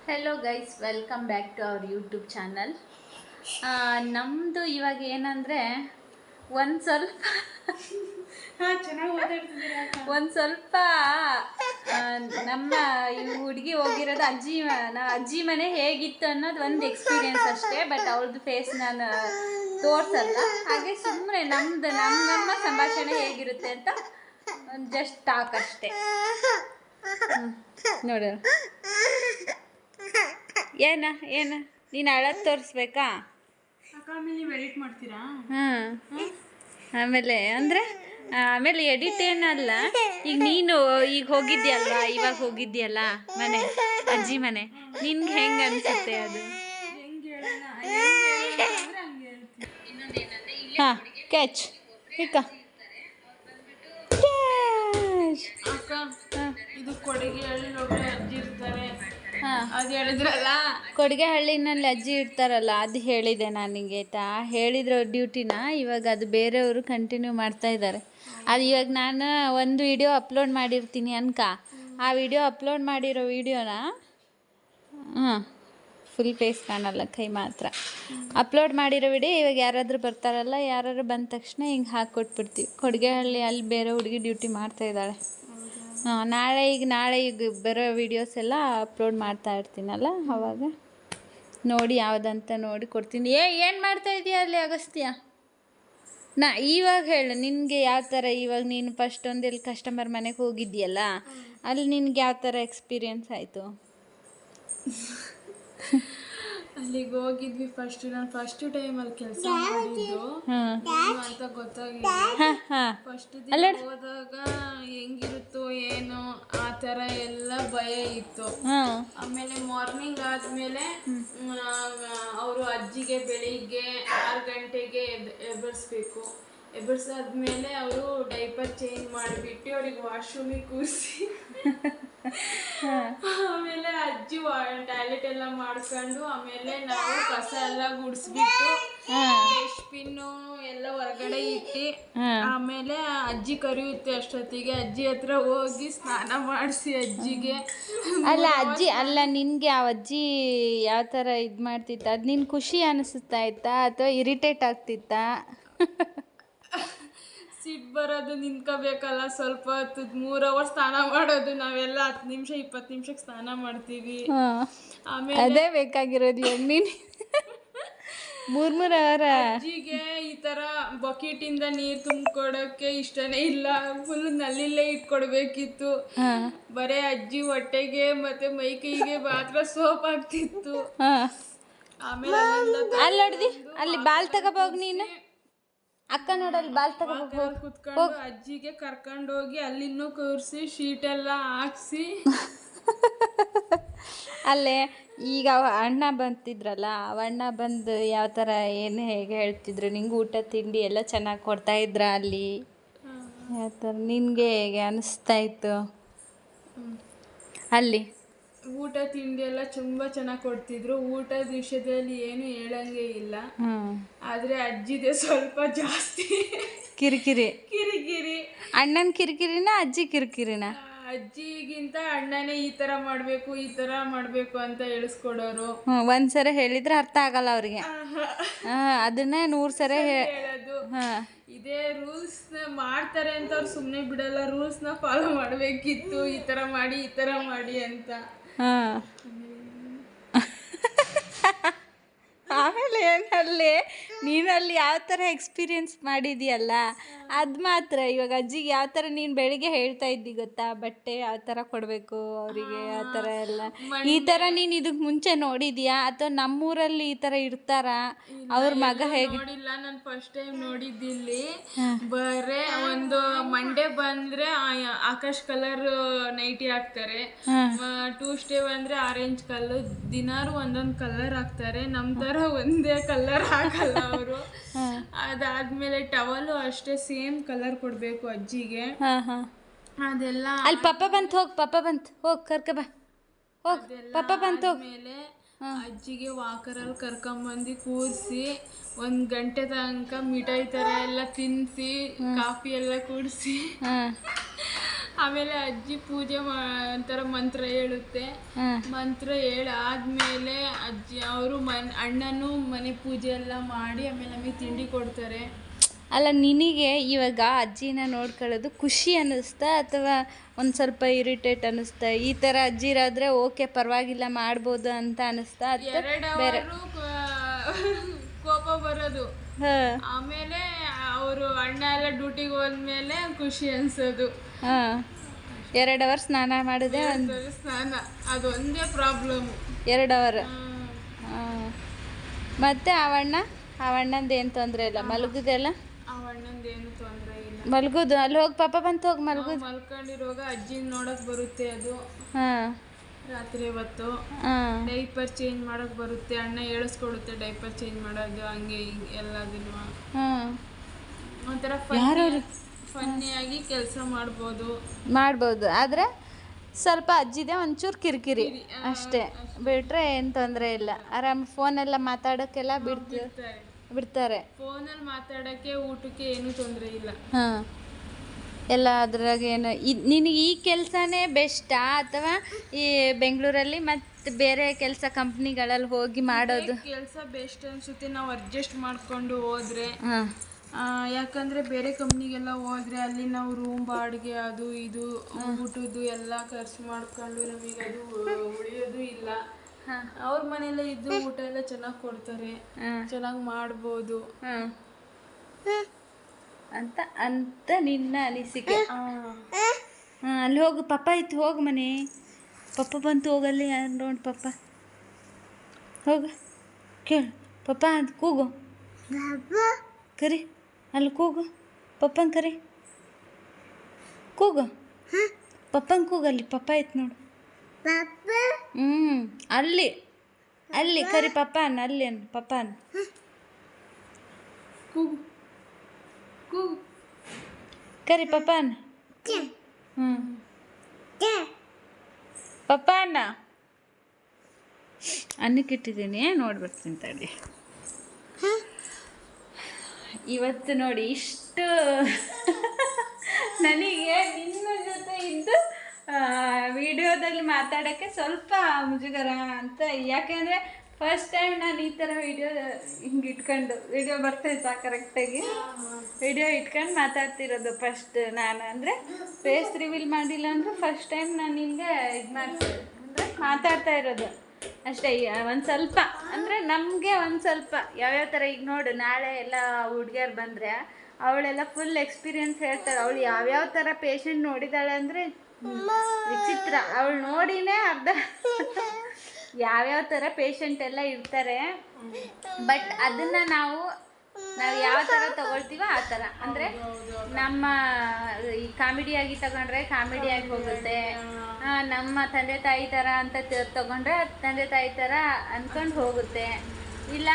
Hello guys, welcome back to our YouTube channel. ನಮ್ಮದು ಇವಾಗ ಏನಂದರೆ ಒಂದು ಸ್ವಲ್ಪ ಒಂದು ಸ್ವಲ್ಪ ನಮ್ಮ ಈ ಹುಡುಗಿ ಹೋಗಿರೋದು ಅಜ್ಜಿ ಮನೆ ಹೇಗಿತ್ತು ಅನ್ನೋದು ಒಂದು ಎಕ್ಸ್ಪೀರಿಯನ್ಸ್ ಅಷ್ಟೇ. ಬಟ್ ಅವ್ರದ್ದು ಫೇಸ್ ನಾನು ತೋರಿಸಲ್ಲ. ಹಾಗೆ ಸುಮ್ಮನೆ ನಮ್ಮ ಸಂಭಾಷಣೆ ಹೇಗಿರುತ್ತೆ ಅಂತ ಜಸ್ಟ್ ಟಾಕ್ ಅಷ್ಟೇ. ನೋಡು, ಏನ ನೀನು ಅಳೋದು ತೋರಿಸ್ಬೇಕಾ? ಎಡಿಟ್ ಮಾಡ್ತೀರಾ? ಆಮೇಲೆ ಅಂದರೆ ಆಮೇಲೆ ಎಡಿಟ್ ಏನಲ್ಲ. ಈಗ ನೀನು ಹೋಗಿದ್ಯಲ್ಲ, ಇವಾಗ ಹೋಗಿದ್ಯಲ್ಲ ಮನೆ, ಅಜ್ಜಿ ಮನೆ, ನಿನ್ಗೆ ಹೆಂಗೆ ಅನಿಸುತ್ತೆ ಅದು? ಹಾಂ, ಕ್ಯಾಚ್ ಈಗ ಅಕ್ಕ, ಇದು ಕೊಡಗಿಹಳ್ಳಿ ಅಜ್ಜಿ ಇರ್ತಾರೆ. ಅದು ಹೇಳಿದ್ರಲ್ಲ, ಕೊಡಿಗೆಹಳ್ಳಿನಲ್ಲಿ ಅಜ್ಜಿ ಇರ್ತಾರಲ್ಲ, ಅದು ಹೇಳಿದೆ ನನಗೆ ಆಯ್ತಾ. ಹೇಳಿದ್ರು ಡ್ಯೂಟಿನ. ಇವಾಗ ಅದು ಬೇರೆಯವರು ಕಂಟಿನ್ಯೂ ಮಾಡ್ತಾ ಇದ್ದಾರೆ. ಅದು ಇವಾಗ ನಾನು ಒಂದು ವಿಡಿಯೋ ಅಪ್ಲೋಡ್ ಮಾಡಿರ್ತೀನಿ ಅನ್ಕ. ಆ ವಿಡಿಯೋ ಅಪ್ಲೋಡ್ ಮಾಡಿರೋ ವಿಡಿಯೋನ ಫುಲ್ ಫೇಸ್ ಕಾಣಲ್ಲ, ಕೈ ಮಾತ್ರ. ಅಪ್ಲೋಡ್ ಮಾಡಿರೋ ವಿಡಿಯೋ ಇವಾಗ ಯಾರಾದರೂ ಬರ್ತಾರಲ್ಲ, ಯಾರಾದ್ರು ಬಂದ ತಕ್ಷಣ ಹಿಂಗೆ ಹಾಕ್ಕೊಟ್ಬಿಡ್ತೀವಿ. ಕೊಡಿಗೆಹಳ್ಳಿ ಅಲ್ಲಿ ಬೇರೆ ಹುಡುಗಿ ಡ್ಯೂಟಿ ಮಾಡ್ತಾ ಇದ್ದಾಳೆ. ನಾಳೆ ಈಗ ಬರೋ ವೀಡಿಯೋಸ್ ಎಲ್ಲ ಅಪ್ಲೋಡ್ ಮಾಡ್ತಾ ಇರ್ತೀನಲ್ಲ, ಅವಾಗ ನೋಡಿ ಯಾವುದಂತ ನೋಡಿ ಕೊಡ್ತೀನಿ. ಏನು ಮಾಡ್ತಾ ಇದೀಯ ಅಲ್ಲಿ ಅಗಸ್ತ್ಯ? ಇವಾಗ ಹೇಳು, ನಿನಗೆ ಯಾವ ಥರ ಇವಾಗ ನೀನು ಫಸ್ಟ್ ಎಲ್ಲಿ ಕಸ್ಟಮರ್ ಮನೆಗೆ ಹೋಗಿದ್ಯಲ್ಲ, ಅಲ್ಲಿ ನಿನ್ಗೆ ಯಾವ ಥರ ಎಕ್ಸ್ಪೀರಿಯನ್ಸ್ ಆಯಿತು? ಅಲ್ಲಿಗೆ ಹೋಗಿದ್ವಿ. ನಾನು ಫಸ್ಟ್ ಟೈಮ್ ಅಲ್ಲಿ ಕೆಲಸ ಮಾಡಿದ್ದು ಅಂತ ಗೊತ್ತಾಗಿಲ್ಲ. ಫಸ್ಟ್ ದಿನ ಹೋದಾಗ ಹೆಂಗಿರುತ್ತೋ ಏನೋ ಆ ಥರ ಎಲ್ಲ ಭಯ ಇತ್ತು. ಆಮೇಲೆ ಮಾರ್ನಿಂಗ್ ಆದಮೇಲೆ ಅವರು ಅಜ್ಜಿಗೆ ಬೆಳಿಗ್ಗೆ 6 ಗಂಟೆಗೆ ಎಬ್ಬರಿಸ್ಬೇಕು. ಎಬ್ಬರಿಸಾದ್ಮೇಲೆ ಅವರು ಡೈಪರ್ ಚೇಂಜ್ ಮಾಡಿಬಿಟ್ಟು ಅವ್ರಿಗೆ ವಾಶ್ರೂಮಿಗೆ ಕೂರಿಸಿ ಆಮೇಲೆ ಅಜ್ಜಿ ಟಾಯ್ಲೆಟ್ ಎಲ್ಲ ಮಾಡ್ಕೊಂಡು ಆಮೇಲೆ ನಾವು ಕಸ ಎಲ್ಲ ಗುಡಿಸ್ಬಿಟ್ಟು ಡಸ್ಟ್ಬಿನ್ನು ಎಲ್ಲ ಹೊರಗಡೆ ಇಟ್ಟು ಆಮೇಲೆ ಅಜ್ಜಿ ಕರಿಯುತ್ತೆ. ಅಷ್ಟೊತ್ತಿಗೆ ಅಜ್ಜಿ ಹತ್ರ ಹೋಗಿ ಸ್ನಾನ ಮಾಡಿಸಿ ಅಜ್ಜಿಗೆ. ಅಲ್ಲ ನಿನಗೆ ಆ ಅಜ್ಜಿ ಯಾವ ಥರ ಇದು ಮಾಡ್ತಿತ್ತ, ಅದು ನಿನ್ ಖುಷಿ ಅನಿಸ್ತಾ ಇತ್ತಾ ಅಥವಾ ಇರಿಟೇಟ್ ಆಗ್ತಿತ್ತಾ? ಸಿಟ್ಟು ಬರೋದು, ನಿಂತ್ಕೋಬೇಕಲ್ಲ ಸ್ವಲ್ಪ ಹೊತ್ತು. 3 ಅವರ್ ಸ್ನಾನ ಮಾಡೋದು, ನಾವೆಲ್ಲ 10 ನಿಮಿಷ 20 ನಿಮಿಷಕ್ಕೆ ಸ್ನಾನ ಮಾಡ್ತೀವಿ. ಆಮೇಲೆ ಅದೇ ಬೇಕಾಗಿರೋದು ಇವಾಗ ನೀನು 3 ಅವರ್. ಅಜ್ಜಿಗೆ ಈ ಥರ ಬಕೆಟಿಂದ ನೀರು ತುಂಬಿಕೊಡೋಕ್ಕೆ ಇಷ್ಟನೇ ಇಲ್ಲ. ಫುಲ್ ನಲ್ಲಿಲ್ಲೇ ಇಟ್ಕೊಡ್ಬೇಕಿತ್ತು. ಬರೀ ಅಜ್ಜಿ ಹೊಟ್ಟೆಗೆ ಮತ್ತೆ ಮೈ ಕೈಗೆ ಮಾತ್ರ ಸೋಪ್ ಆಗ್ತಿತ್ತು. ಆಮೇಲೆ ಅಲ್ಲಿ ನೋಡಿದಿ, ಅಲ್ಲಿ ಬಾಲ್ ತಗೋಬೋಗ್ ನೀನು. ಅಕ್ಕ ನೋಡಲ್ಲಿ ಬಾಲ್ ತಗೋಬೇಕು. ಕುತ್ಕೊಂಡು ಅಜ್ಜಿಗೆ ಕರ್ಕೊಂಡೋಗಿ ಅಲ್ಲಿನ್ನೂ ಕೂರಿಸಿ ಶೀಟ್ ಎಲ್ಲ ಹಾಕ್ಸಿ ಅಲ್ಲೇ ಈಗ ಅಣ್ಣ ಬಂತಿದ್ರಲ್ಲ, ಅಣ್ಣ ಬಂದು ಯಾವ ಥರ ಏನು ಹೇಗೆ ಹೇಳ್ತಿದ್ರು ನಿಂಗೆ? ಊಟ ತಿಂಡಿ ಎಲ್ಲ ಚೆನ್ನಾಗಿ ಕೊಡ್ತಾಯಿದ್ರ ಅಲ್ಲಿ? ಯಾವ ಥರ ನಿನಗೆ ಹೇಗೆ ಅನಿಸ್ತಾ ಇತ್ತು ಅಲ್ಲಿ? ಊಟ ತಿಂಡಿ ಎಲ್ಲ ತುಂಬ ಚೆನ್ನಾಗಿ ಕೊಡ್ತಿದ್ರು. ಊಟದ ವಿಷಯದಲ್ಲಿ ಏನು ಹೇಳಂಗೆ ಇಲ್ಲ. ಆದರೆ ಅಜ್ಜಿದೆ ಸ್ವಲ್ಪ ಜಾಸ್ತಿ ಕಿರಿಕಿರಿ. ಅಣ್ಣನ ಕಿರಿಕಿರಿನ ಅಜ್ಜಿ ಕಿರಿಕಿರಿನ? ಅಜ್ಜಿಗಿಂತ ಅಣ್ಣನೇ ಈ ಥರ ಮಾಡಬೇಕು ಅಂತ ಹೇಳಿಸ್ಕೊಡೋರು. ಒಂದ್ಸರಿ ಹೇಳಿದ್ರೆ ಅರ್ಥ ಆಗಲ್ಲ ಅವ್ರಿಗೆ. ಅದನ್ನೇ 100 ಸರಿ ಹೇಳೋದು. ಇದೇ ರೂಲ್ಸ್ನ ಮಾಡ್ತಾರೆ ಅಂತ ಅವ್ರು ಸುಮ್ಮನೆ ಬಿಡಲ್ಲ. ರೂಲ್ಸ್ನ ಫಾಲೋ ಮಾಡಬೇಕಿತ್ತು. ಈ ಥರ ಮಾಡಿ ಅಂತ. ಆಮೇಲೆ ಏನಲ್ಲಿ ನೀನಲ್ಲಿ ಯಾವ ಥರ ಎಕ್ಸ್ಪೀರಿಯನ್ಸ್ ಮಾಡಿದೆಯಲ್ಲ ಅದು ಮಾತ್ರ. ಇವಾಗ ಅಜ್ಜಿಗೆ ಯಾವ ಥರ ನೀನು ಬೆಳಿಗ್ಗೆ ಹೇಳ್ತಾ ಇದ್ದಿ ಗೊತ್ತಾ, ಬಟ್ಟೆ ಯಾವ ಥರ ಕೊಡಬೇಕು ಅವರಿಗೆ, ಆ ಥರ ಎಲ್ಲ. ಈ ಥರ ನೀನು ಇದಕ್ಕೆ ಮುಂಚೆ ನೋಡಿದ್ಯಾ ಅಥವಾ ನಮ್ಮೂರಲ್ಲಿ ಈ ಥರ ಇರ್ತಾರಾ? ಅವ್ರ ಮಗ ಹೇಗೆ? ನೋಡಿಲ್ಲ, ನಾನು ಫಸ್ಟ್ ಟೈಮ್ ನೋಡಿದ್ದಿಲ್ಲಿ. ಬರೇ ಒಂದು ಮಂಡೇ ಬಂದರೆ ಆಕಾಶ್ ಕಲರ್ ನೈಟಿ ಹಾಕ್ತಾರೆ, ಟ್ಯೂಸ್ಡೇ ಬಂದರೆ ಆರೆಂಜ್ ಕಲರ್, ದಿನಾರು ಒಂದೊಂದು ಕಲರ್ ಹಾಕ್ತಾರೆ. ನಮ್ಮ ಥರ ಒಂದೇ ಕಲರ್ ಹಾಕಲ್ಲ ಅವರು. ಅದಾದ್ಮೇಲೆ ಟವಲು ಅಷ್ಟೇ ಸೇಮ್ ಕಲರ್ ಕೊಡಬೇಕು ಅಜ್ಜಿಗೆ. ಅದೆಲ್ಲ ಅಲ್ಲಿ ಪಪ್ಪ ಬಂತು ಹೋಗಿ ಕರ್ಕ ಬಾ. ಪಪ್ಪ ಬಂತು ಮೇಲೆ ಅಜ್ಜಿಗೆ ವಾಕರಲ್ಲಿ ಕರ್ಕೊಂಬಂದು ಕೂರಿಸಿ 1 ಗಂಟೆ ತನಕ ಮಿಠಾಯಿ ಥರ ಎಲ್ಲ ತಿನ್ನಿಸಿ ಕಾಫಿ ಎಲ್ಲ ಕುಡಿಸಿ ಆಮೇಲೆ ಅಜ್ಜಿ ಪೂಜೆ ಒಂಥರ ಮಂತ್ರ ಹೇಳುತ್ತೆ. ಮಂತ್ರ ಆದ್ಮೇಲೆ ಅಜ್ಜಿ ಅವರು ಅಣ್ಣನು ಮನೆ ಪೂಜೆ ಎಲ್ಲ ಮಾಡಿ ಆಮೇಲೆ ನಮಗೆ ತಿಂಡಿ ಕೊಡ್ತಾರೆ. ಅಲ್ಲ, ನಿನಗೆ ಇವಾಗ ಅಜ್ಜಿನ ನೋಡ್ಕೊಳ್ಳೋದು ಖುಷಿ ಅನ್ನಿಸ್ತಾ ಅಥವಾ ಒಂದು ಸ್ವಲ್ಪ ಇರಿಟೇಟ್ ಅನ್ನಿಸ್ತಾ? ಈ ಥರ ಅಜ್ಜಿರಾದರೆ ಓಕೆ ಪರವಾಗಿಲ್ಲ ಮಾಡ್ಬೋದು ಅಂತ ಅನ್ನಿಸ್ತಾ? ಬೇರೆ ಕೋಪ ಬರೋದು, ಆಮೇಲೆ ಅವರು ಅಣ್ಣ ಎಲ್ಲ ಡ್ಯೂಟಿಗೆ ಹೋದ್ಮೇಲೆ ಖುಷಿ ಅನ್ಸೋದು. 2 ಅವರ್ ಸ್ನಾನ ಮಾಡಿದೆ, ಸ್ನಾನ ಅದೊಂದೇ ಪ್ರಾಬ್ಲಮ್. 2 ಅವರ್. ಮತ್ತೆ ಅವಣ್ಣಂದು ಏನು ತೊಂದರೆ ಇಲ್ಲ, ಮಲಗುದೆಲ್ಲ ಅವಣ್ಣಂದೇನು ತೊಂದರೆ ಇಲ್ಲ, ಮಲಗುದು. ಅಲ್ಲಿ ಹೋಗಿ ಪಾಪ ಬಂತು, ಹೋಗಿ ಮಲಗುದು. ಮಲ್ಕೊಂಡಿರುವಾಗ ಅಜ್ಜಿನ ನೋಡಕ್ ಬರುತ್ತೆ ಅದು. ರಾತ್ರಿ ಹೊತ್ತು ಡೈಪರ್ ಚೇಂಜ್ ಮಾಡಕ್ ಬರುತ್ತೆ, ಅಣ್ಣ ಹೇಳಿಸ್ಕೊಡುತ್ತೆ ಡೈಪರ್ ಚೇಂಜ್ ಮಾಡೋದು, ಹಂಗೆ ಎಲ್ಲದನ್ನು ಒಂಥರ ಫನ್ನಿಯಾಗಿ ಕೆಲಸ ಮಾಡ್ಬೋದು. ಆದರೆ ಸ್ವಲ್ಪ ಅಜ್ಜಿದೆ ಒಂಚೂರು ಕಿರಿಕಿರಿ ಅಷ್ಟೇ, ಬಿಟ್ರೆ ಏನು ತೊಂದರೆ ಇಲ್ಲ. ಆರಾಮ್ ಫೋನೆಲ್ಲ ಮಾತಾಡೋಕ್ಕೆಲ್ಲ ಬಿಡ್ತಾರೆ. ಫೋನಲ್ಲಿ ಮಾತಾಡೋಕ್ಕೆ, ಊಟಕ್ಕೆ ಏನೂ ತೊಂದರೆ ಇಲ್ಲ. ಎಲ್ಲ ಅದ್ರಾಗ ಏನು ನಿನಗೆ ಈ ಕೆಲಸನೇ ಬೆಸ್ಟಾ ಅಥವಾ ಈ ಬೆಂಗಳೂರಲ್ಲಿ ಮತ್ತು ಬೇರೆ ಕೆಲಸ ಕಂಪ್ನಿಗಳಲ್ಲಿ ಹೋಗಿ ಮಾಡೋದು? ಕೆಲಸ ಬೆಸ್ಟ್ ಅನಿಸುತ್ತೆ, ನಾವು ಅಡ್ಜಸ್ಟ್ ಮಾಡಿಕೊಂಡು ಹೋದರೆ. ಯಾಕಂದರೆ ಬೇರೆ ಕಂಪ್ನಿಗೆಲ್ಲ ಹೋದರೆ ಅಲ್ಲಿ ನಾವು ರೂಮ್ ಬಾಡಿಗೆ ಅದು ಇದು ಊಟದ್ದು ಎಲ್ಲ ಖರ್ಚು ಮಾಡ್ಕೊಂಡು ನಮಗೆ ಅದು ಉಳಿಯೋದು ಇಲ್ಲ. ಅವ್ರ ಮನೆಯಲ್ಲೇ ಇದ್ದು ಊಟ ಎಲ್ಲ ಚೆನ್ನಾಗಿ ಕೊಡ್ತಾರೆ, ಚೆನ್ನಾಗಿ ಮಾಡ್ಬೋದು ಅಂತ ನಿನ್ನ ಅನಿಸಿಕೆ. ಅಲ್ಲಿ ಹೋಗು, ಪಪ್ಪ ಇತ್ತು, ಹೋಗು ಮನೆ. ಪಪ್ಪ ಬಂತು, ಹೋಗಲ್ಲಿ ಯಾರು ನೋಡಿ ಪಪ್ಪ. ಹೋಗು, ಕೇಳು ಪಪ್ಪ ಅಂತ ಕೂಗು, ಕರಿ. ಅಲ್ಲಿ ಕೂಗು, ಪಪ್ಪನ ಕರಿ, ಕೂಗು, ಪಪ್ಪನ ಕೂಗಲ್ಲಿ. ಪಪ್ಪ ಇತ್ತು ನೋಡು. ಅಲ್ಲಿ ಕರಿ ಪಪ್ಪ ಅನ್ನ, ಅಲ್ಲಿ ಅನ್ನ ಪಪ್ಪ ಅನ್ನ. ಕೂಗು ಕರಿ ಪಪ್ಪ ಅನ್ನ. ಪಪ್ಪ ಅನ್ನ ಅನ್ನಕ್ಕೆ ಇಟ್ಟಿದ್ದೀನಿ, ನೋಡ್ಬಿಡ್ತೀನಿ ತಡಿ. ಇವತ್ತು ನೋಡಿ ಇಷ್ಟು ನನಗೆ ನಿನ್ನ ಜೊತೆ ಇದ್ದು ವಿಡಿಯೋದಲ್ಲಿ ಮಾತಾಡೋಕ್ಕೆ ಸ್ವಲ್ಪ ಮುಜುಗರ ಅಂತ. ಯಾಕೆಂದರೆ ಫಸ್ಟ್ ಟೈಮ್ ನಾನು ಈ ಥರ ಹಿಂಗೆ ಇಟ್ಕೊಂಡು ವಿಡಿಯೋ ಬರ್ತಾಯಿತ್ತು ಕರೆಕ್ಟಾಗಿ ವಿಡಿಯೋ ಇಟ್ಕೊಂಡು ಮಾತಾಡ್ತಿರೋದು ಫಸ್ಟ್ ನಾನು. ಅಂದರೆ ಫೇಸ್ ರಿವೀಲ್ ಮಾಡಿಲ್ಲ ಅಂದರೆ ಫಸ್ಟ್ ಟೈಮ್ ನಾನು ಹಿಂಗೆ ಇದು ಮಾಡ್ತೀನಿ, ಅಂದರೆ ಮಾತಾಡ್ತಾ ಇರೋದು ಅಷ್ಟೇ. ಒಂದು ಸ್ವಲ್ಪ ಅಂದರೆ ನಮಗೆ ಒಂದು ಸ್ವಲ್ಪ ಯಾವ್ಯಾವ ಥರ, ಈಗ ನೋಡು ನಾಳೆ ಎಲ್ಲ ಹುಡುಗಿಯರು ಬಂದರೆ ಅವಳೆಲ್ಲ ಫುಲ್ ಎಕ್ಸ್ಪೀರಿಯನ್ಸ್ ಹೇಳ್ತಾಳೆ. ಅವಳು ಯಾವ್ಯಾವ ಥರ ಪೇಷಂಟ್ ನೋಡಿದಾಳೆ ಅಂದರೆ ವಿಚಿತ್ರ. ಅವಳು ನೋಡಿನೇ ಅರ್ಧ ಯಾವ್ಯಾವ ಥರ ಪೇಷಂಟ್ ಎಲ್ಲ ಇರ್ತಾರೆ. ಬಟ್ ಅದನ್ನು ನಾವು ಯಾವ ಥರ ತೊಗೊಳ್ತೀವೋ ಆ ಥರ. ಅಂದರೆ ನಮ್ಮ ಈ ಕಾಮಿಡಿಯಾಗಿ ತಗೊಂಡ್ರೆ ಕಾಮಿಡಿಯಾಗಿ ಹೋಗುತ್ತೆ, ನಮ್ಮ ತಂದೆ ತಾಯಿ ಥರ ಅಂತ ತೊಗೊಂಡ್ರೆ ತಂದೆ ತಾಯಿ ಥರ ಅಂದ್ಕೊಂಡು ಹೋಗುತ್ತೆ. ಇಲ್ಲ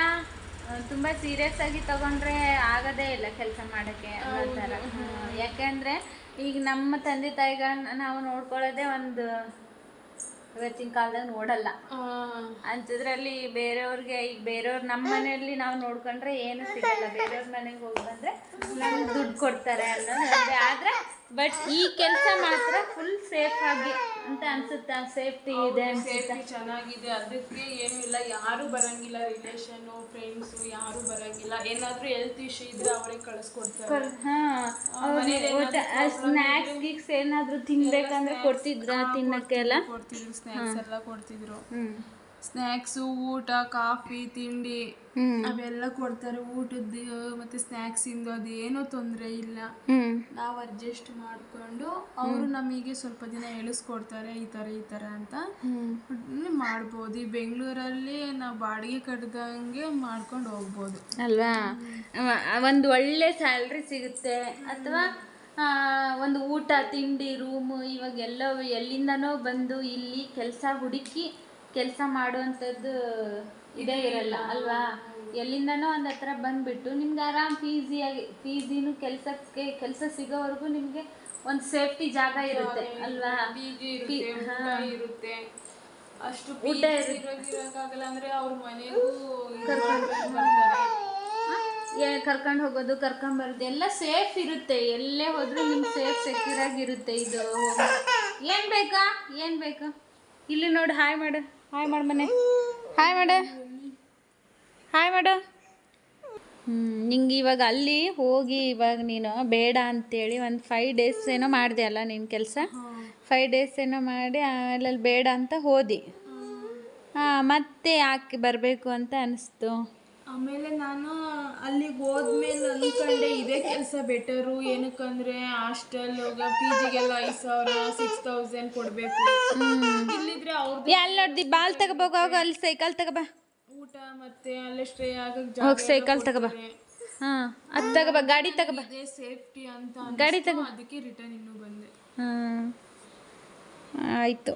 ತುಂಬ ಸೀರಿಯಸ್ ಆಗಿ ತೊಗೊಂಡ್ರೆ ಆಗೋದೇ ಇಲ್ಲ ಕೆಲಸ ಮಾಡೋಕ್ಕೆ ಅನ್ನೋ ಥರ. ಯಾಕೆಂದರೆ ಈಗ ನಮ್ಮ ತಂದೆ ತಾಯಿಗಳನ್ನ ನಾವು ನೋಡ್ಕೊಳ್ಳೋದೇ ಒಂದು ಇವತ್ತಿನ ಕಾಲದಾಗ ನೋಡಲ್ಲ ಅಂಥದ್ರಲ್ಲಿ ಬೇರೆಯವ್ರಿಗೆ. ಈಗ ಬೇರೆಯವ್ರು ನಮ್ಮ ಮನೆಯಲ್ಲಿ ನಾವು ನೋಡ್ಕೊಂಡ್ರೆ ಏನು ಸಿಗಲ್ಲ, ಬೇರೆಯವ್ರ ಮನೆಗೆ ಹೋಗಿ ಬಂದರೆ ನಮ್ಗೆ ದುಡ್ಡು ಕೊಡ್ತಾರೆ ಅನ್ನೋದು. ಆದರೆ ಬಟ್ ಈ ಕೆಲಸ ಮಾತ್ರ ಫುಲ್ ಸೇಫ್ ಆಗಿ ಅಂತ ಅನ್ಸುತ್ತೆ, ಸೇಫ್ಟಿ ಇದೆ ಅನ್ಸುತ್ತೆ, ಚೆನ್ನಾಗಿದೆ. ಅದಕ್ಕೆ ಏನೂ ಇಲ್ಲ, ಯಾರು ಬರಂಗಿಲ್ಲ, ರಿಲೇಷನ್ನು ಫ್ರೆಂಡ್ಸು ಯಾರು ಬರಂಗಿಲ್ಲ. ಏನಾದರೂ ಹೆಲ್ತ್ ಇಶ್ಯೂ ಇದ್ರೆ ಅವರೇ ಕಳಿಸ್ಕೊಡ್ತಾರೆ. ಸ್ನ್ಯಾಕ್ಸ್ ಗೀಕ್ಸ್ ಏನಾದರೂ ತಿನ್ಬೇಕಂದ್ರೆ ಕೊಡ್ತಿದ್ರ ತಿನ್ನಕ್ಕೆಲ್ಲ ಕೊಡ್ತಿದ್ರು, ಸ್ನ್ಯಾಕ್ಸ್ ಎಲ್ಲ ಕೊಡ್ತಿದ್ರು. ಸ್ನ್ಯಾಕ್ಸು, ಊಟ, ಕಾಫಿ, ತಿಂಡಿ ಅವೆಲ್ಲ ಕೊಡ್ತಾರೆ. ಊಟದ್ದು ಮತ್ತೆ ಸ್ನ್ಯಾಕ್ಸ್ ಇಂದು ಅದೇನೋ ತೊಂದರೆ ಇಲ್ಲ, ನಾವು ಅಡ್ಜಸ್ಟ್ ಮಾಡಿಕೊಂಡು ಅವರು ನಮಗೆ ಸ್ವಲ್ಪ ದಿನ ಹೇಳಿಸ್ಕೊಡ್ತಾರೆ ಈ ಥರ ಅಂತ ಮಾಡ್ಬೋದು. ಈ ಬೆಂಗಳೂರಲ್ಲಿ ನಾವು ಬಾಡಿಗೆ ಕಟ್ಟಿದಂಗೆ ಮಾಡ್ಕೊಂಡು ಹೋಗ್ಬೋದು ಅಲ್ವಾ. ಒಂದು ಒಳ್ಳೆ ಸ್ಯಾಲ್ರಿ ಸಿಗುತ್ತೆ, ಅಥವಾ ಒಂದು ಊಟ ತಿಂಡಿ ರೂಮು. ಇವಾಗ ಎಲ್ಲಿಂದನೋ ಬಂದು ಇಲ್ಲಿ ಕೆಲಸ ಹುಡುಕಿ ಕೆಲಸ ಮಾಡುವಂಥದ್ದು ಇದೇ ಇರಲ್ಲ ಅಲ್ವಾ. ಎಲ್ಲಿಂದನೋ ಒಂದು ಹತ್ರ ಬಂದುಬಿಟ್ಟು ನಿಮ್ಗೆ ಆರಾಮ್ ಫೀಸಿನೂ ಕೆಲಸ ಸಿಗೋವರೆಗೂ ನಿಮಗೆ ಒಂದು ಸೇಫ್ಟಿ ಜಾಗ ಇರುತ್ತೆ ಅಲ್ವಾ. ಇರುತ್ತೆ, ಅಷ್ಟು ಊಟ ಇರೋಕ್ಕಾಗಲ್ಲ ಅಂದರೆ ಅವ್ರ ಮನೆಗೂ ಕರ್ಕೊಂಡು ಹೋಗೋದು ಕರ್ಕೊಂಬರೋದು ಎಲ್ಲ ಸೇಫ್ ಇರುತ್ತೆ, ಎಲ್ಲೇ ಹೋದರೂ ನಿಮ್ಗೆ ಸೇಫ್ ಸೆಕ್ಯೂರ್ ಆಗಿರುತ್ತೆ ಇದು. ಏನು ಬೇಕಾ ಏನು ಬೇಕಾ ಇಲ್ಲಿ ನೋಡು, ಹಾಯ್ ಮಾಡು, ಹಾಯ್ ಮಾಡು ಮನೆ, ಹಾಯ್ ಮಾಡು, ಹಾಯ್ ಮಾಡು. ನಿಂಗೆ ಇವಾಗ ಅಲ್ಲಿ ಹೋಗಿ ಇವಾಗ ನೀನು ಬೇಡ ಅಂತೇಳಿ ಒಂದು 5 days ಏನೋ ಮಾಡಿದೆ ಅಲ್ಲ ನಿನ್ನ ಕೆಲಸ, 5 days ಏನೋ ಮಾಡಿ ಆಮೇಲೆ ಅಲ್ಲಿ ಬೇಡ ಅಂತ ಹೋದಿ. ಮತ್ತೆ ಯಾಕೆ ಬರಬೇಕು ಅಂತ ಅನಿಸ್ತು? ಆಮೇಲೆ ನಾನು ಅಲ್ಲಿಗೆ ಹೋದ್ಮೇಲೆ ಅಂದ್ಕೊಂಡೆ ಇದೇ ಕೆಲಸ ಬೆಟರು. ಏನಕ್ಕಂದ್ರೆ ಹಾಸ್ಟೆಲ್ PGಗೆಲ್ಲ 5,000 6,000 ಕೊಡಬೇಕು. ಇಲ್ಲಿದ್ರೆ ಅವ್ರದ್ದು ಅಲ್ಲಿ ನೋಡ್ದಿ ಬಾಲ್ ತಗೋಬೋಗ, ಅಲ್ಲಿ ಸೈಕಲ್ ತಗೋಬಾ, ಊಟ ಮತ್ತೆ ಅಲ್ಲೇ ಸ್ಟೇ ಆಗಕ್ಕೆ ಹೋಗಿ ಸೈಕಲ್ ತಗೋಬಾ. ಅದು ತಗೋಬಾ, ಗಾಡಿ ತಗೋಬಾ, ಸೇಫ್ಟಿ ಅಂತ ಗಾಡಿ ತಗೋ. ಅದಕ್ಕೆ ರಿಟರ್ನ್ ಇನ್ನೂ ಬಂದೆ. ಆಯಿತು.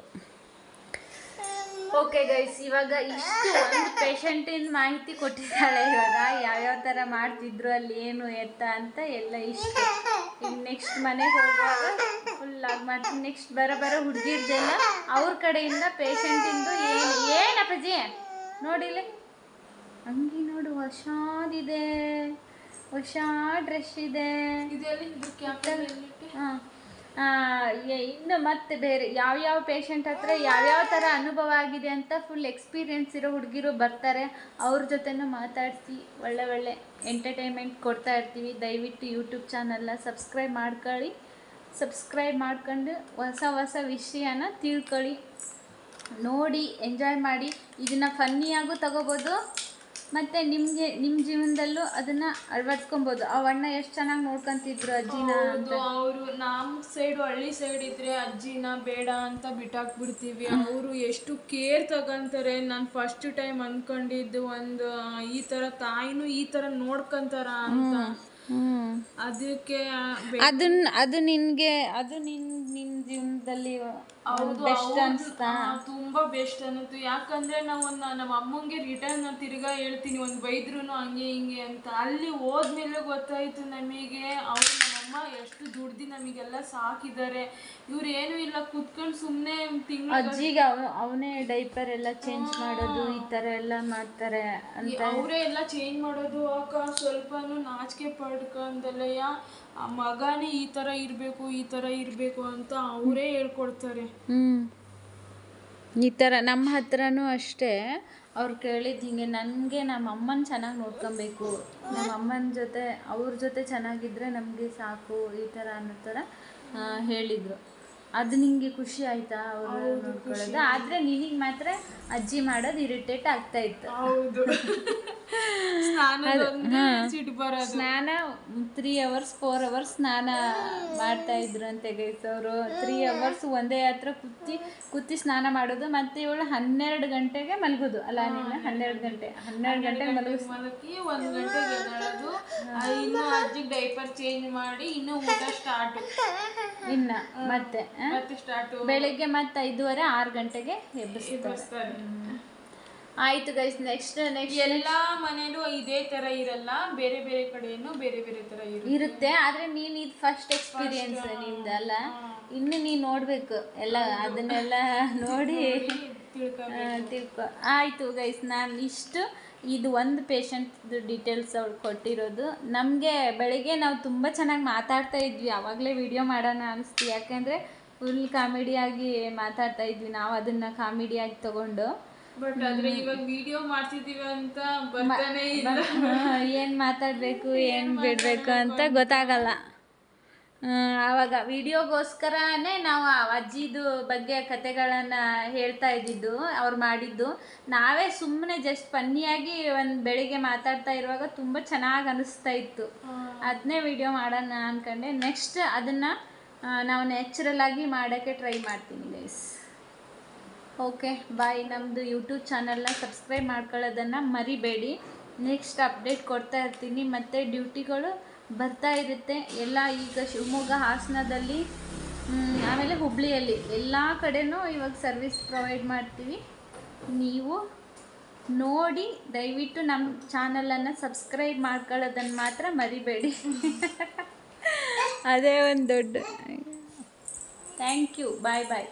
ಓಕೆ ಗೈಸ್, ಇವಾಗ ಇಷ್ಟು ಒಂದು ಪೇಷಂಟಿನ ಮಾಹಿತಿ ಕೊಟ್ಟಿದ್ದಾಳೆ. ಇವಾಗ ಯಾವ್ಯಾವ ಥರ ಮಾಡ್ತಿದ್ರು ಅಲ್ಲಿ ಏನು ಎತ್ತ ಅಂತ ಎಲ್ಲ ಇಷ್ಟು. ಇನ್ನು ನೆಕ್ಸ್ಟ್ ಮನೆಗೆ ಹೋಗುವಾಗ ಫುಲ್ ಆಗಿ ಮಾಡ್ತೀನಿ. ನೆಕ್ಸ್ಟ್ ಬರೋ ಹುಡುಗಿರ್ದೆಲ್ಲ ಅವ್ರ ಕಡೆಯಿಂದ ಪೇಷಂಟಿಂದು ಏನಪ್ಪಜಿ ನೋಡಿಲ್ಲ, ಅಂಗಿ ನೋಡು ಹೊಸಾದಿದೆ, ಹೊಸ ಡ್ರೆಸ್ ಇದೆ. ಇನ್ನು ಮತ್ತೆ ಬೇರೆ ಯಾವ್ಯಾವ ಪೇಷಂಟ್ ಹತ್ರ ಯಾವ್ಯಾವ ಥರ ಅನುಭವ ಆಗಿದೆ ಅಂತ ಫುಲ್ ಎಕ್ಸ್ಪೀರಿಯೆನ್ಸ್ ಇರೋ ಹುಡುಗಿರು ಬರ್ತಾರೆ. ಅವ್ರ ಜೊತೆನೂ ಮಾತಾಡಿಸಿ ಒಳ್ಳೆ ಎಂಟರ್ಟೈನ್ಮೆಂಟ್ ಕೊಡ್ತಾ ಇರ್ತೀವಿ. ದಯವಿಟ್ಟು ಯೂಟ್ಯೂಬ್ ಚಾನಲ್ನ ಸಬ್ಸ್ಕ್ರೈಬ್ ಮಾಡ್ಕೊಳ್ಳಿ. ಸಬ್ಸ್ಕ್ರೈಬ್ ಮಾಡ್ಕೊಂಡು ಹೊಸ ವಿಷಯನ ತಿಳ್ಕೊಳ್ಳಿ, ನೋಡಿ ಎಂಜಾಯ್ ಮಾಡಿ. ಇದನ್ನು ಫನ್ನಿಯಾಗೂ ತಗೋಬೋದು ಮತ್ತು ನಿಮ್ಮ ಜೀವನದಲ್ಲೂ ಅದನ್ನು ಅಳವಡಿಸ್ಕೊಬೋದು. ಅಣ್ಣ ಎಷ್ಟು ಚೆನ್ನಾಗಿ ನೋಡ್ಕೊತಿದ್ರು ಅಜ್ಜಿನ ಅಂತ. ಅವರು ನಮ್ಮ ಸೈಡು ಹಳ್ಳಿ ಸೈಡ್ ಇದ್ರೆ ಅಜ್ಜಿನ ಬೇಡ ಅಂತ ಬಿಟ್ಟಾಕ್ಬಿಡ್ತೀವಿ. ಅವರು ಎಷ್ಟು ಕೇರ್ ತಗೊಂತಾರೆ. ನಾನು ಫಸ್ಟ್ ಟೈಮ್ ಅಂದ್ಕೊಂಡಿದ್ದು ಒಂದು ಈ ಥರ ತಾಯಿನೂ ಈ ಥರ ನೋಡ್ಕೊಂತಾರ ಅಂತ. ಅದಕ್ಕೆ ಅದು ನಿನಗೆ ನಿನ್ನ ಜೀವನದಲ್ಲಿ ಬೆಸ್ಟ್ ಅನಿಸ್ತಾ? ತುಂಬಾ ಬೆಸ್ಟ್ ಅನ್ನಿಸ್ತು. ಯಾಕಂದ್ರೆ ನಾವು ನಮ್ಮ ಅಮ್ಮಂಗೆ ರಿಟರ್ನ್ ತಿರ್ಗಾ ಹೇಳ್ತೀನಿ, ಒಂದು ಬೈದ್ರು ಹಂಗೆ ಹಿಂಗೆ ಅಂತ. ಅಲ್ಲಿ ಹೋದ್ಮೇಲೆ ಗೊತ್ತಾಯ್ತು ನಮಗೆ ಅವ್ರು ನಮ್ಮಮ್ಮ ಎಷ್ಟು ದುಡ್ದು ನಮಗೆಲ್ಲ ಸಾಕಿದ್ದಾರೆ. ಇವ್ರು ಏನು ಇಲ್ಲ ಕುತ್ಕೊಂಡು ಸುಮ್ಮನೆ ತಿಂಗಳು ಅಜ್ಜಿಗೆ ಅವನೇ ಡೈಪರ್ ಎಲ್ಲ ಚೇಂಜ್ ಮಾಡೋದು ಈ ಥರ ಎಲ್ಲ ಮಾಡ್ತಾರೆ ಅಂತ. ಅವರೇ ಎಲ್ಲ ಚೇಂಜ್ ಮಾಡೋದು. ಅಕ್ಕ ಸ್ವಲ್ಪನೂ ನಾಚಿಕೆ ಪಡ್ಕೊಂಡಲ್ಲಯ್ಯ ಆ ಮಗನೇ ಈ ಥರ ಇರಬೇಕು ಅಂತ ಅವರೇ ಹೇಳ್ಕೊಡ್ತಾರೆ. ಈ ಥರ ನಮ್ಮ ಹತ್ರನೂ ಅಷ್ಟೇ. ಅವ್ರು ಕೇಳಿದ್ದು ಹಿಂಗೆ, ನನಗೆ ನಮ್ಮ ಅಮ್ಮನ ಚೆನ್ನಾಗಿ ನೋಡ್ಕೊಬೇಕು, ನಮ್ಮ ಅಮ್ಮನ ಜೊತೆ ಅವ್ರ ಜೊತೆ ಚೆನ್ನಾಗಿದ್ದರೆ ನಮಗೆ ಸಾಕು, ಈ ಥರ ಅನ್ನೋ ಥರ ಹೇಳಿದರು. ಅದು ನಿಂಗೆ ಖುಷಿ ಆಯ್ತಾ ಅವರು ನೋಡ್ಕೊಳ್ಳೋದು? ಆದರೆ ನಿನಗೆ ಮಾತ್ರ ಅಜ್ಜಿ ಮಾಡೋದು ಇರಿಟೇಟ್ ಆಗ್ತಾ ಇತ್ತು. ಹೌದು, ಸ್ನಾನ 3 hours 4 hours ಸ್ನಾನ ಮಾಡ್ತಾ ಇದ್ರು ಅಂತೆ ಗೈಸ್ ಅವರು. 3 hours ಒಂದೇ ಹತ್ರ ಕುತ್ತಿ ಸ್ನಾನ ಮಾಡೋದು. ಮತ್ತೆ ಇವಳು 12 ಗಂಟೆಗೆ ಮಲಗೋದು ಅಲ್ಲ, ನೀನು 12 ಗಂಟೆಗೆ ಮಲಗಿ 1 ಗಂಟೆಗೆ ಎದ್ದೇಳೋದು. ಇನ್ನು ಅಜ್ಜಿಗೆ ಡೈಪರ್ ಚೇಂಜ್ ಮಾಡಿ ಇನ್ನು ಊಟ ಸ್ಟಾರ್ಟ್. ಇನ್ನು ಮತ್ತೆ ಸ್ಟಾರ್ಟ್ ಬೆಳಿಗ್ಗೆ ಮತ್ತೆ 5:30 6 ಗಂಟೆಗೆ ಎಬ್ಬಿಸ್ತಾರೆ. ಆಯ್ತು ಗೈಸ್, ನೆಕ್ಸ್ಟ್ ಎಲ್ಲ ಮನೇಲೂ ಇದೇ ತರ ಇರಲ್ಲ, ಬೇರೆ ಬೇರೆ ಕಡೆಯನ್ನು ಬೇರೆ ಬೇರೆ ತರ ಇರುತ್ತೆ. ಆದ್ರೆ ನೀನ್ ಇದು ಫಸ್ಟ್ ಎಕ್ಸ್ಪೀರಿಯನ್ಸ್ ನಿಂದಲ್ಲ, ಇನ್ನು ನೀನ್ ನೋಡ್ಬೇಕು ಎಲ್ಲ, ಅದನ್ನೆಲ್ಲ ನೋಡಿ ತಿಳ್ಕೊ. ಆಯ್ತು ಗೈಸ್, ನಾನು ಇದು ಒಂದು ಪೇಷಂಟ್ದು ಡೀಟೇಲ್ಸ್ ಅವ್ರು ಕೊಟ್ಟಿರೋದು. ನಮಗೆ ಬೆಳಗ್ಗೆ ನಾವು ತುಂಬ ಚೆನ್ನಾಗಿ ಮಾತಾಡ್ತಾ ಇದ್ವಿ, ಆವಾಗಲೇ ವಿಡಿಯೋ ಮಾಡೋಣ ಅನಿಸ್ತು. ಯಾಕೆಂದರೆ ಫುಲ್ ಕಾಮಿಡಿಯಾಗಿ ಮಾತಾಡ್ತಾ ಇದ್ವಿ ನಾವು, ಅದನ್ನು ಕಾಮಿಡಿಯಾಗಿ ತಗೊಂಡು. ಬಟ್ ಆದರೆ ಇವಾಗ ವಿಡಿಯೋ ಮಾಡ್ತಿದ್ದೀವಿ ಅಂತ ಬರ್ತಾನೆ ಇಲ್ಲ, ಏನು ಮಾತಾಡಬೇಕು ಏನು ಬಿಡಬೇಕು ಅಂತ ಗೊತ್ತಾಗಲ್ಲ. ಆವಾಗ ವಿಡಿಯೋಗೋಸ್ಕರನೇ ನಾವು ಅಜ್ಜಿದು ಬಗ್ಗೆ ಕತೆಗಳನ್ನು ಹೇಳ್ತಾ ಇದ್ದಿದ್ದು, ಅವ್ರು ಮಾಡಿದ್ದು. ನಾವೇ ಸುಮ್ಮನೆ ಜಸ್ಟ್ ಫನ್ನಿಯಾಗಿ ಒಂದು ಬೆಳಿಗ್ಗೆ ಮಾತಾಡ್ತಾ ಇರುವಾಗ ತುಂಬ ಚೆನ್ನಾಗಿ ಅನಿಸ್ತಾ ಇತ್ತು. ಅದನ್ನೇ ವಿಡಿಯೋ ಮಾಡೋಣ ಅಂದ್ಕೊಂಡೆ. ನೆಕ್ಸ್ಟ್ ಅದನ್ನು ನಾವು ನ್ಯಾಚುರಲ್ ಆಗಿ ಮಾಡೋಕ್ಕೆ ಟ್ರೈ ಮಾಡ್ತೀನಿ ಗೈಸ್. Okay bye. ನಮ್ಮದು ಯೂಟ್ಯೂಬ್ ಚಾನಲ್ನ ಸಬ್ಸ್ಕ್ರೈಬ್ ಮಾಡ್ಕೊಳ್ಳೋದನ್ನು ಮರಿಬೇಡಿ. ನೆಕ್ಸ್ಟ್ ಅಪ್ಡೇಟ್ ಕೊಡ್ತಾ ಇರ್ತೀನಿ, ಮತ್ತು ಡ್ಯೂಟಿಗಳು ಬರ್ತಾ ಇರುತ್ತೆ ಎಲ್ಲ. ಈಗ ಶಿವಮೊಗ್ಗ, ಹಾಸನದಲ್ಲಿ, ಆಮೇಲೆ ಹುಬ್ಳಿಯಲ್ಲಿ ಎಲ್ಲ ಕಡೆನೂ ಇವಾಗ ಸರ್ವಿಸ್ ಪ್ರೊವೈಡ್ ಮಾಡ್ತೀವಿ. ನೀವು ನೋಡಿ ದಯವಿಟ್ಟು ನಮ್ಮ ಚಾನಲನ್ನು ಸಬ್ಸ್ಕ್ರೈಬ್ ಮಾಡ್ಕೊಳ್ಳೋದನ್ನು ಮಾತ್ರ ಮರಿಬೇಡಿ. ಅದೇ ಒಂದು ದೊಡ್ಡ ಥ್ಯಾಂಕ್ ಯು. Bye bye.